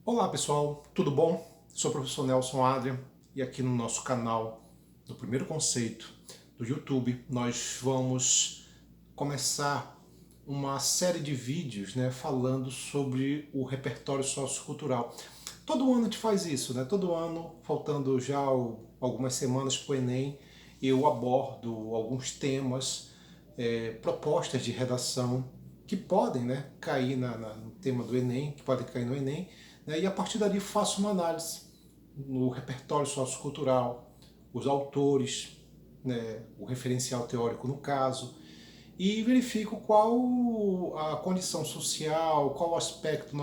Olá pessoal, tudo bom? Sou o professor Nelson Adrian e aqui no nosso canal do Primeiro Conceito do YouTube nós vamos começar uma série de vídeos, falando sobre o repertório sociocultural. Todo ano a gente faz isso, né? Todo ano, faltando já algumas semanas para o Enem, eu abordo alguns temas, propostas de redação que podem, cair no tema do Enem, que podem cair no Enem, e a partir dali faço uma análise no repertório sociocultural, os autores, o referencial teórico no caso, e verifico qual a condição social, qual aspecto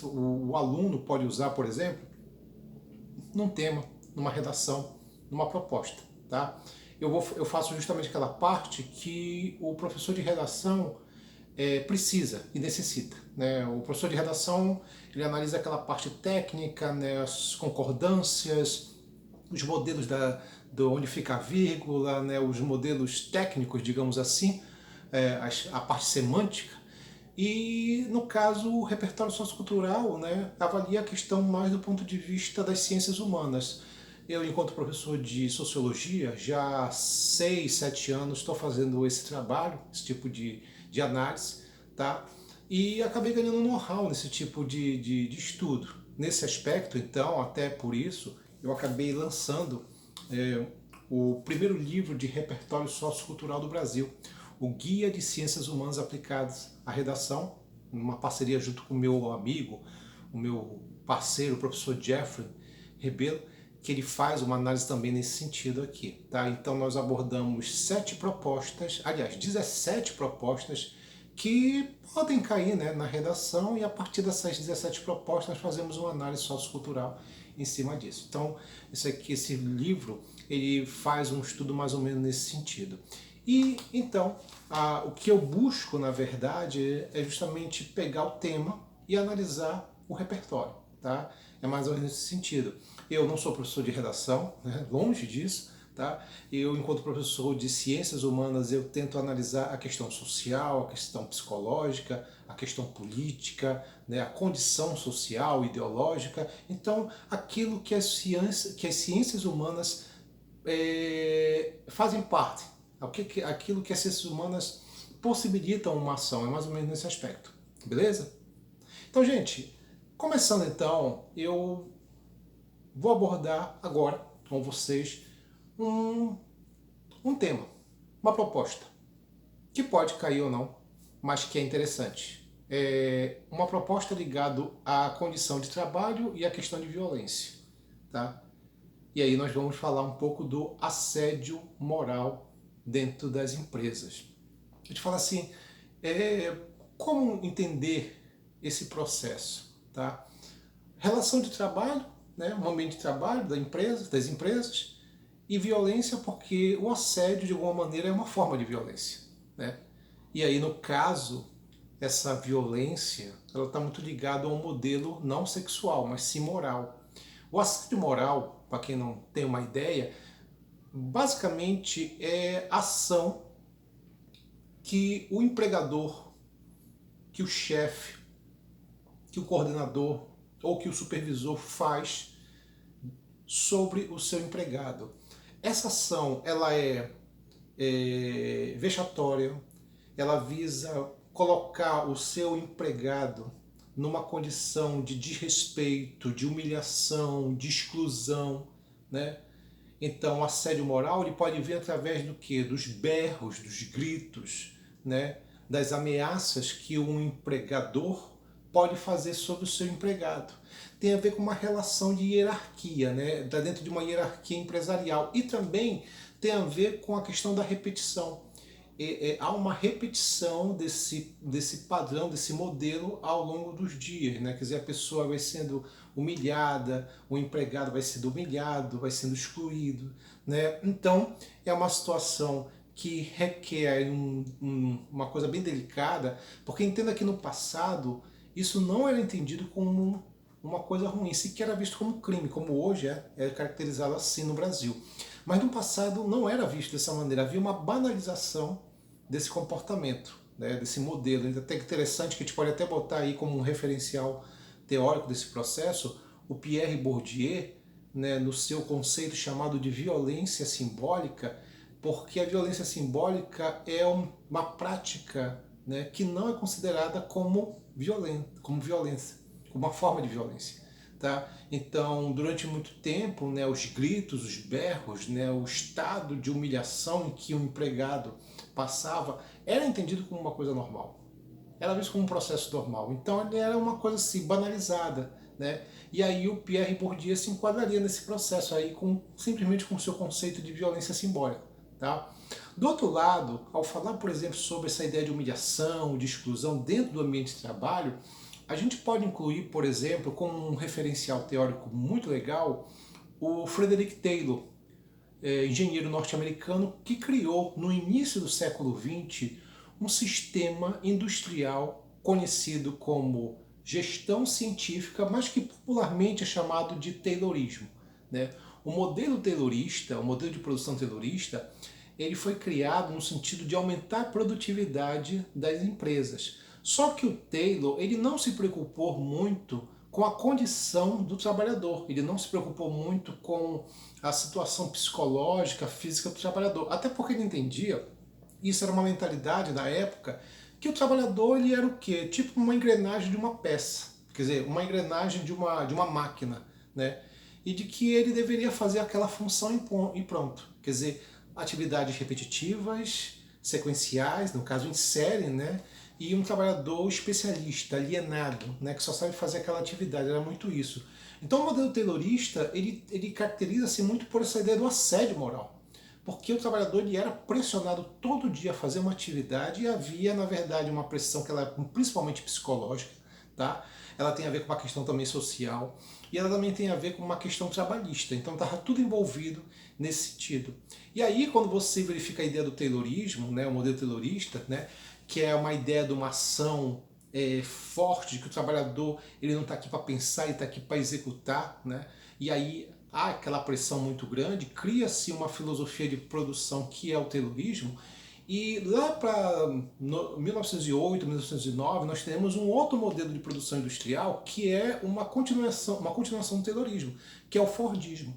o aluno pode usar, por exemplo, num tema, numa redação, numa proposta. Tá? Eu faço justamente aquela parte que o professor de redação precisa e necessita. Né? O professor de redação ele analisa aquela parte técnica, as concordâncias, os modelos de onde fica a vírgula, os modelos técnicos, digamos assim, a parte semântica. E, no caso, o repertório sociocultural avalia a questão mais do ponto de vista das ciências humanas. Eu, enquanto professor de sociologia, já há 6, 7 anos estou fazendo esse trabalho, esse tipo de análise, tá? E acabei ganhando um know-how nesse tipo de estudo. Nesse aspecto, então, até por isso, eu acabei lançando o primeiro livro de repertório sociocultural do Brasil, o Guia de Ciências Humanas Aplicadas à Redação, uma parceria junto com o meu amigo, o meu parceiro, o professor Jeffrey Rebelo, que ele faz uma análise também nesse sentido aqui. Tá? Então nós abordamos 7 propostas, aliás, 17 propostas que podem cair na redação e a partir dessas 17 propostas nós fazemos uma análise sociocultural em cima disso. Então, esse livro ele faz um estudo mais ou menos nesse sentido. E então, o que eu busco, na verdade, é justamente pegar o tema e analisar o repertório. Tá? É mais ou menos nesse sentido. Eu não sou professor de redação, longe disso. Tá? Eu, enquanto professor de ciências humanas, eu tento analisar a questão social, a questão psicológica, a questão política, a condição social, ideológica. Então, aquilo que as ciências humanas fazem parte, aquilo que as ciências humanas possibilitam uma ação, é mais ou menos nesse aspecto. Beleza? Então, gente, começando então, eu vou abordar agora com vocês um, um tema, uma proposta, que pode cair ou não, mas que é interessante. É uma proposta ligada à condição de trabalho e à questão de violência. Tá? E aí nós vamos falar um pouco do assédio moral dentro das empresas. A gente fala assim, como entender esse processo? Tá? Relação de trabalho, um ambiente de trabalho das empresas, e violência porque o assédio, de alguma maneira, é uma forma de violência. Né? E aí, no caso, essa violência ela está muito ligada a um modelo não sexual, mas sim moral. O assédio moral, para quem não tem uma ideia, basicamente é ação que o empregador, que o chefe, que o coordenador ou que o supervisor faz sobre o seu empregado. Essa ação ela é vexatória, ela visa colocar o seu empregado numa condição de desrespeito, de humilhação, de exclusão, né? Então, o assédio moral ele pode vir através do quê? Dos berros, dos gritos, né? Das ameaças que um empregador pode fazer sobre o seu empregado. Tem a ver com uma relação de hierarquia, né? Está dentro de uma hierarquia empresarial. E também tem a ver com a questão da repetição. Há uma repetição desse padrão, desse modelo ao longo dos dias. Né? Quer dizer, a pessoa vai sendo humilhada, o empregado vai sendo humilhado, vai sendo excluído. Né? Então, é uma situação que requer uma coisa bem delicada, porque entenda que no passado isso não era entendido como uma coisa ruim, sequer era visto como crime, como hoje é caracterizado assim no Brasil. Mas no passado não era visto dessa maneira, havia uma banalização desse comportamento, desse modelo. É até interessante que a gente pode até botar aí como um referencial teórico desse processo, o Pierre Bourdieu, né, no seu conceito chamado de violência simbólica, porque a violência simbólica é uma prática, né, que não é considerada como violência, como uma forma de violência. Tá? Então, durante muito tempo, né, os gritos, os berros, né, o estado de humilhação em que o empregado passava era entendido como uma coisa normal. Era visto como um processo normal. Então, ele era uma coisa assim, banalizada. Né? E aí o Pierre Bourdieu se enquadraria nesse processo aí simplesmente com o seu conceito de violência simbólica. Tá? Do outro lado, ao falar, por exemplo, sobre essa ideia de humilhação, de exclusão dentro do ambiente de trabalho, a gente pode incluir, por exemplo, como um referencial teórico muito legal, o Frederick Taylor, engenheiro norte-americano que criou, no início do século XX, um sistema industrial conhecido como gestão científica, mas que popularmente é chamado de Taylorismo. Né? O modelo taylorista, o modelo de produção taylorista, ele foi criado no sentido de aumentar a produtividade das empresas. Só que o Taylor, ele não se preocupou muito com a condição do trabalhador, ele não se preocupou muito com a situação psicológica, física do trabalhador, até porque ele entendia, isso era uma mentalidade da época, que o trabalhador ele era o quê? Tipo uma engrenagem de uma peça, quer dizer, uma engrenagem de uma máquina, né? E de que ele deveria fazer aquela função e pronto. Quer dizer, atividades repetitivas, sequenciais, no caso em série, né? E um trabalhador especialista, alienado, né? Que só sabe fazer aquela atividade, era muito isso. Então o modelo taylorista, ele caracteriza-se muito por essa ideia do assédio moral. Porque o trabalhador ele era pressionado todo dia a fazer uma atividade e havia, na verdade, uma pressão que ela é principalmente psicológica, tá? Ela tem a ver com uma questão também social e ela também tem a ver com uma questão trabalhista. Então estava tudo envolvido nesse sentido. E aí, quando você verifica a ideia do taylorismo, né, o modelo taylorista, né, que é uma ideia de uma ação forte, de que o trabalhador ele não está aqui para pensar, ele está aqui para executar, né? E aí há aquela pressão muito grande, cria-se uma filosofia de produção que é o taylorismo, e lá para 1908, 1909, nós temos um outro modelo de produção industrial que é uma continuação do taylorismo, que é o Fordismo.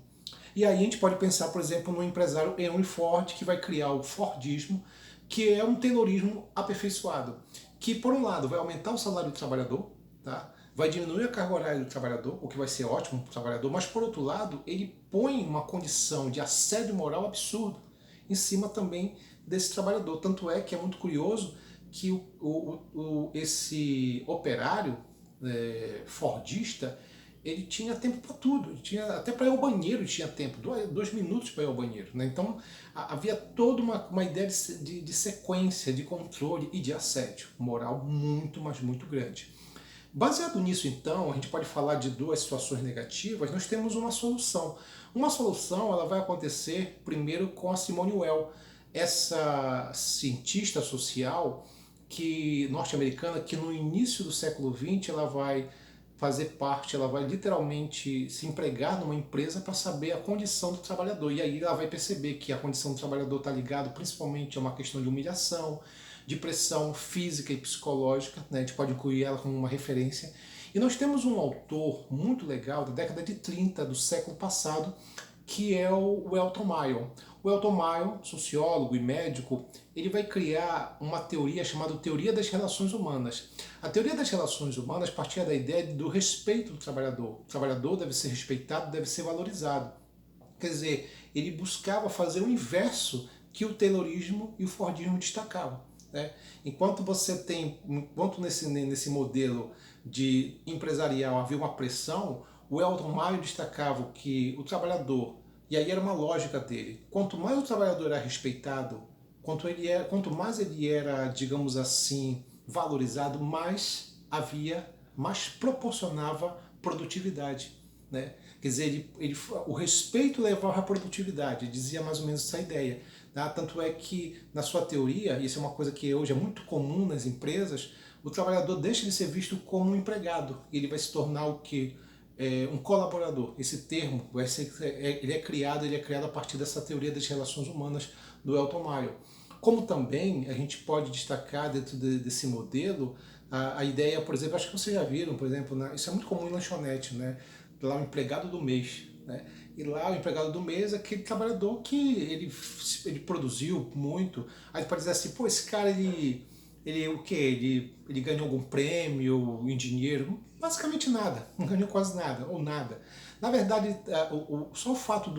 E aí a gente pode pensar, por exemplo, no empresário Henry Ford, que vai criar o Fordismo, que é um taylorismo aperfeiçoado, que por um lado vai aumentar o salário do trabalhador, tá? Vai diminuir a carga horária do trabalhador, o que vai ser ótimo para o trabalhador, mas por outro lado ele põe uma condição de assédio moral absurdo em cima também desse trabalhador. Tanto é que é muito curioso que esse operário fordista, ele tinha tempo para tudo, ele tinha até para ir ao banheiro, ele tinha tempo, 2 minutos para ir ao banheiro. Né? Então havia toda uma ideia de sequência, de controle e de assédio moral muito, mas muito grande. Baseado nisso, então, a gente pode falar de duas situações negativas, nós temos uma solução. Uma solução ela vai acontecer primeiro com a Simone Weil, essa cientista social norte-americana que no início do século XX ela vai fazer parte, ela vai literalmente se empregar numa empresa para saber a condição do trabalhador. E aí ela vai perceber que a condição do trabalhador está ligada principalmente a uma questão de humilhação, de pressão física e psicológica, né? A gente pode incluir ela como uma referência. E nós temos um autor muito legal da década de 30 do século passado, que é o Elton Mayo. O Elton Mayo, sociólogo e médico, ele vai criar uma teoria chamada Teoria das Relações Humanas. A teoria das relações humanas partia da ideia do respeito do trabalhador. O trabalhador deve ser respeitado, deve ser valorizado. Quer dizer, ele buscava fazer o inverso que o taylorismo e o fordismo destacavam. Né? Enquanto nesse modelo de empresarial havia uma pressão, o Elton Mayo destacava que o trabalhador, e aí era uma lógica dele, quanto mais o trabalhador era respeitado, quanto mais ele era, digamos assim, valorizado, mais proporcionava produtividade. Né? Quer dizer, o respeito levava à produtividade, dizia mais ou menos essa ideia. Tá? Tanto é que, na sua teoria, isso é uma coisa que hoje é muito comum nas empresas, o trabalhador deixa de ser visto como um empregado, ele vai se tornar o quê? Um colaborador. Esse termo ele é criado a partir dessa teoria das relações humanas do Elton Mayo. Como também a gente pode destacar dentro desse modelo A ideia, por exemplo, acho que vocês já viram, por exemplo, isso é muito comum em lanchonete, né? Lá o empregado do mês, né? E lá o empregado do mês é aquele trabalhador que ele produziu muito. Aí pode dizer assim, pô, esse cara ele o quê? Ele ganhou algum prêmio em dinheiro? Basicamente nada, não ganhou quase nada, ou nada. Na verdade, só o fato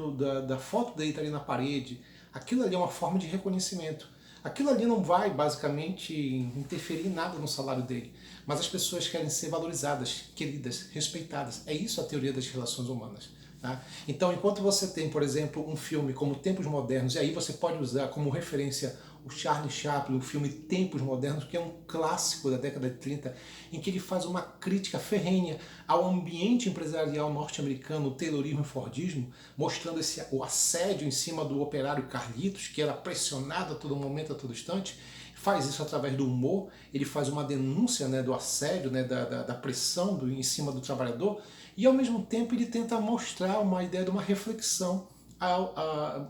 da foto dele estar ali na parede, aquilo ali é uma forma de reconhecimento. Aquilo ali não vai basicamente interferir em nada no salário dele, mas as pessoas querem ser valorizadas, queridas, respeitadas. É isso a teoria das relações humanas. Tá? Então, enquanto você tem, por exemplo, um filme como Tempos Modernos, e aí você pode usar como referência o Charlie Chaplin, o filme Tempos Modernos, que é um clássico da década de 30, em que ele faz uma crítica ferrenha ao ambiente empresarial norte-americano, o Taylorismo e Fordismo, mostrando o assédio em cima do operário Carlitos, que era pressionado a todo momento, a todo instante. Faz isso através do humor, ele faz uma denúncia, né, do assédio, né, da pressão em cima do trabalhador, e ao mesmo tempo ele tenta mostrar uma ideia de uma reflexão,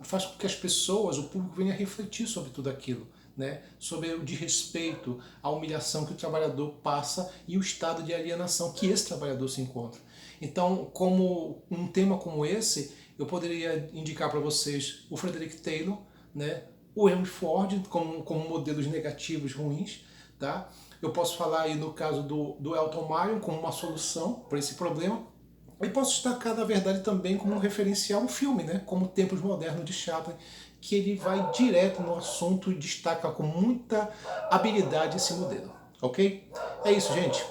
faz com que as pessoas, o público, venha refletir sobre tudo aquilo, né? Sobre o desrespeito, a humilhação que o trabalhador passa e o estado de alienação que esse trabalhador se encontra. Então, como um tema como esse, eu poderia indicar para vocês o Frederick Taylor, né? O Henry Ford como modelos negativos ruins, tá? Eu posso falar aí no caso do Elton Mayon como uma solução para esse problema. E posso destacar, na verdade, também como um referencial um filme, né? Como Tempos Modernos de Chaplin, que ele vai direto no assunto e destaca com muita habilidade esse modelo. Ok? É isso, gente.